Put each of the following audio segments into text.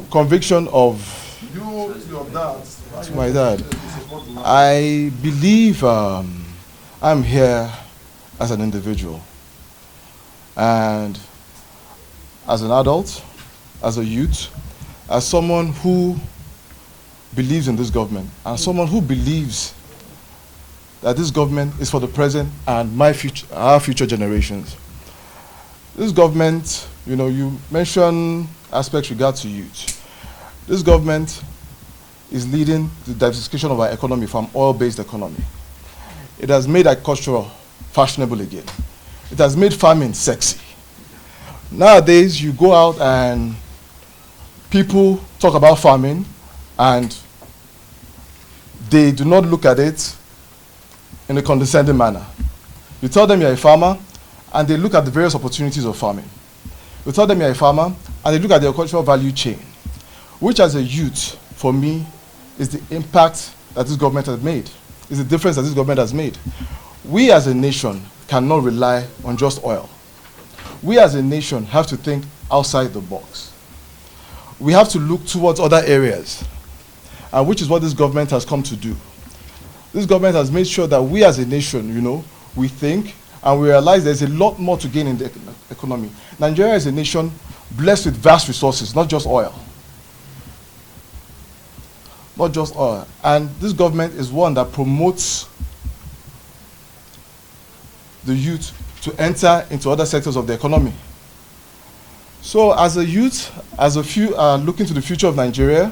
Conviction of your dad. my dad. I believe I'm here as an individual, and as an adult, as a youth, as someone who believes in this government, and someone who believes that this government is for the present and our future generations. This government, you mentioned aspects regard to youth. This government is leading the diversification of our economy from oil-based economy. It has made agriculture fashionable again. It has made farming sexy. Nowadays, you go out and people talk about farming and they do not look at it in a condescending manner. You tell them you're a farmer and they look at the various opportunities of farming. You tell them you're a farmer and they look at the agricultural value chain, which as a youth, for me, is the impact that this government has made, is the difference that this government has made. We as a nation cannot rely on just oil. We as a nation have to think outside the box. We have to look towards other areas, and which is what this government has come to do. This government has made sure that we as a nation, we think and we realize there's a lot more to gain in the economy. Nigeria is a nation blessed with vast resources, not just oil. Not just oil. And this government is one that promotes the youth to enter into other sectors of the economy. So as a youth, as a few looking to the future of Nigeria,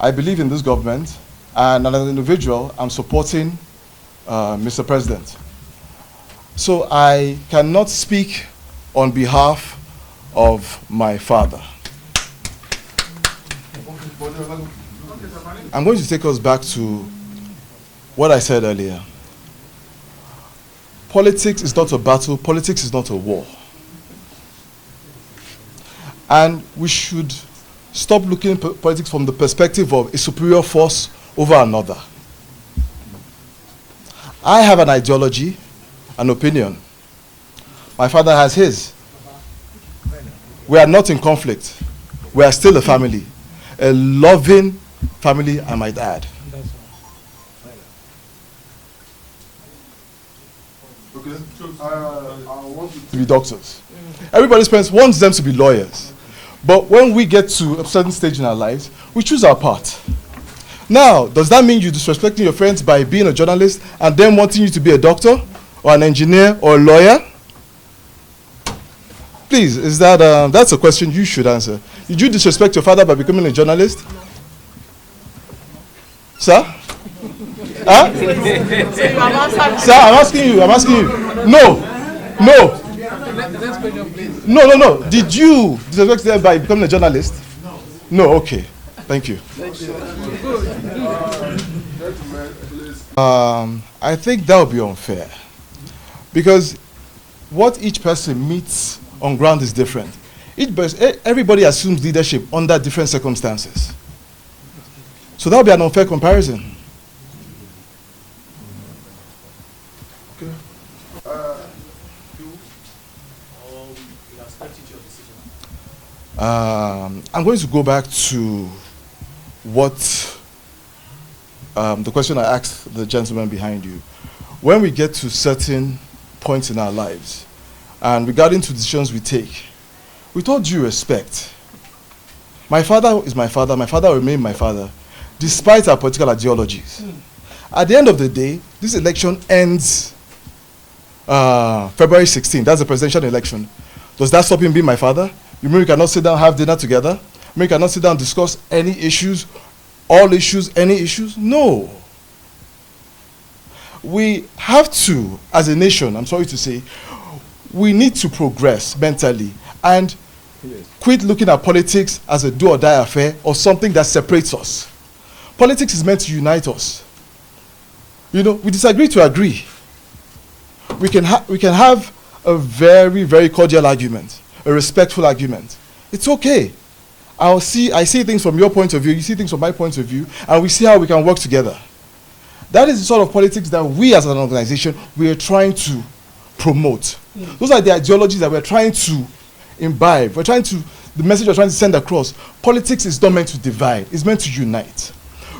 I believe in this government, and as an individual, I'm supporting Mr. President. So I cannot speak on behalf of my father. I'm going to take us back to what I said earlier. Politics is not a battle, politics is not a war. And we should stop looking at politics from the perspective of a superior force over another. I have an ideology, an opinion. My father has his. We are not in conflict. We are still a family. A loving family, I might add. Okay. I want to be doctors. Everybody's parents wants them to be lawyers. But when we get to a certain stage in our lives, we choose our path. Now, does that mean you're disrespecting your friends by being a journalist and them wanting you to be a doctor or an engineer or a lawyer? Please, is that that's a question you should answer. Did you disrespect your father by becoming a journalist? Sir? Huh? Sir, I'm asking you. No. Did you disrespect them by becoming a journalist? No, okay. Thank you. I think that would be unfair. Because what each person meets on ground is different. Everybody assumes leadership under different circumstances. So that would be an unfair comparison. I'm going to go back to what the question I asked the gentleman behind you. When we get to certain points in our lives, and regarding to decisions we take, with all due respect, my father is my father will remain my father, despite our political ideologies. At the end of the day, this election ends February 16th. That's the presidential election. Does that stop him being my father? You mean we cannot sit down, have dinner together? You mean we cannot sit down and discuss any issues, all issues, any issues? No. We have to, as a nation, I'm sorry to say, we need to progress mentally and quit looking at politics as a do or die affair or something that separates us. Politics is meant to unite us. We disagree to agree. We can have a very, very cordial argument, a respectful argument. It's okay. I see things from your point of view, you see things from my point of view, and we see how we can work together. That is the sort of politics that we as an organization, we are trying to promote. Those are the ideologies that we're trying to imbibe. The message we're trying to send across. Politics is not meant to divide. It's meant to unite.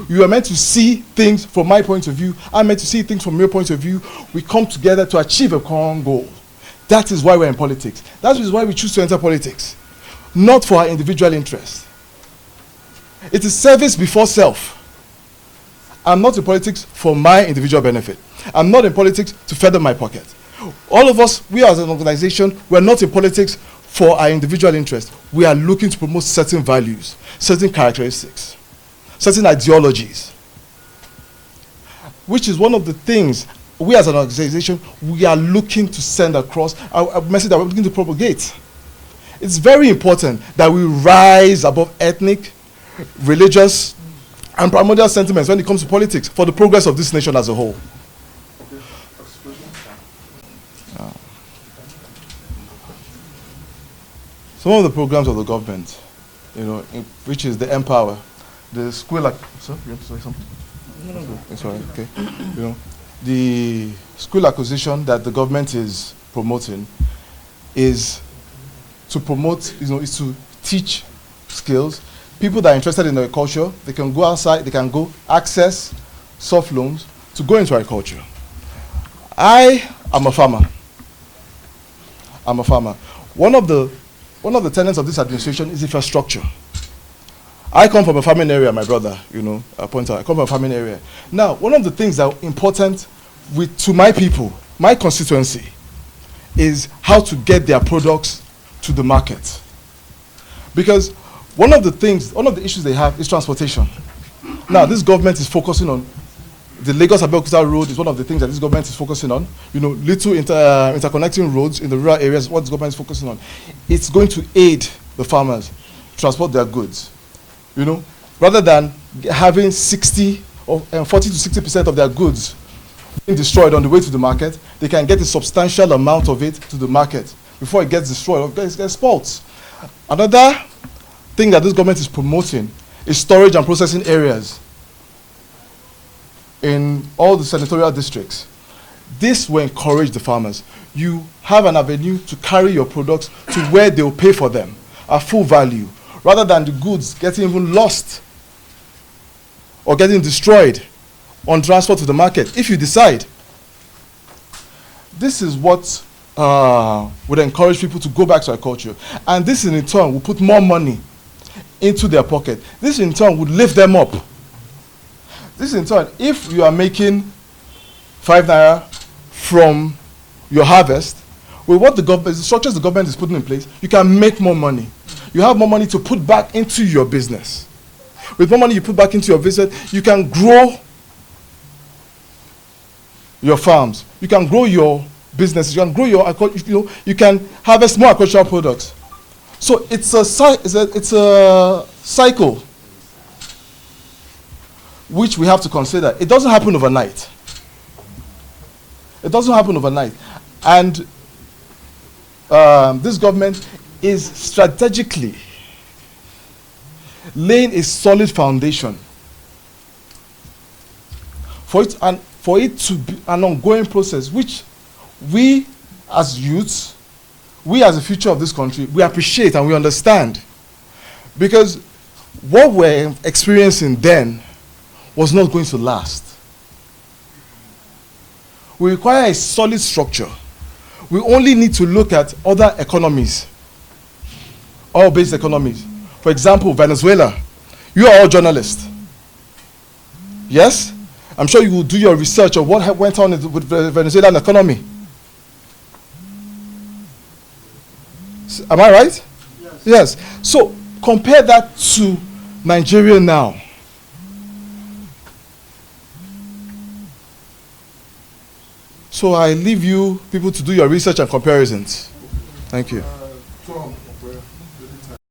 You are meant to see things from my point of view. I'm meant to see things from your point of view. We come together to achieve a common goal. That is why we're in politics. That is why we choose to enter politics. Not for our individual interest. It is service before self. I'm not in politics for my individual benefit. I'm not in politics to feather my pocket. All of us, we as an organization, we're not in politics for our individual interest. We are looking to promote certain values, certain characteristics, certain ideologies, which is one of the things we as an organization, we are looking to send across, a message that we're looking to propagate. It's very important that we rise above ethnic, religious, and primordial sentiments when it comes to politics for the progress of this nation as a whole. Some of the programs of the government, which is the Empower, the school, sir, you want to say something? No. It's all right, okay. The school acquisition that the government is promoting is to promote, is to teach skills. People that are interested in agriculture, they can go outside, they can go access soft loans to go into agriculture. I am a farmer. One of the tenets of this administration is infrastructure. I come from a farming area, my brother, I come from a farming area. Now, one of the things that are important to my people, my constituency, is how to get their products to the market. Because one of the issues they have is transportation. Now, this government is focusing on the Lagos-Abeokuta road is one of the things that this government is focusing on. Little interconnecting roads in the rural areas, what this government is focusing on. It's going to aid the farmers transport their goods. Rather than having 40 to 60% of their goods being destroyed on the way to the market, they can get a substantial amount of it to the market before it gets destroyed or gets spoiled. Another thing that this government is promoting is storage and processing areas in all the senatorial districts. This will encourage the farmers. You have an avenue to carry your products to where they will pay for them at full value, rather than the goods getting even lost or getting destroyed on transport to the market. If you decide, this is what would encourage people to go back to agriculture. And this in turn will put more money into their pocket. This in turn would lift them up. This in turn, if you are making 5 naira from your harvest, with what the structures the government is putting in place, you can make more money. You have more money to put back into your business. With more money you put back into your business, you can grow your farms. You can grow your businesses. You can grow your, you can harvest more agricultural products. So it's a cycle which we have to consider. It doesn't happen overnight. It doesn't happen overnight. And this government is strategically laying a solid foundation for it to be an ongoing process, which we as youths, we as the future of this country, we appreciate and we understand. Because what we're experiencing then was not going to last. We require a solid structure. We only need to look at other economies, oil-based economies. For example, Venezuela. You are all journalists. Yes? I'm sure you will do your research on what went on with the Venezuelan economy. Am I right? Yes. So compare that to Nigeria now. So I leave you people to do your research and comparisons. Thank you.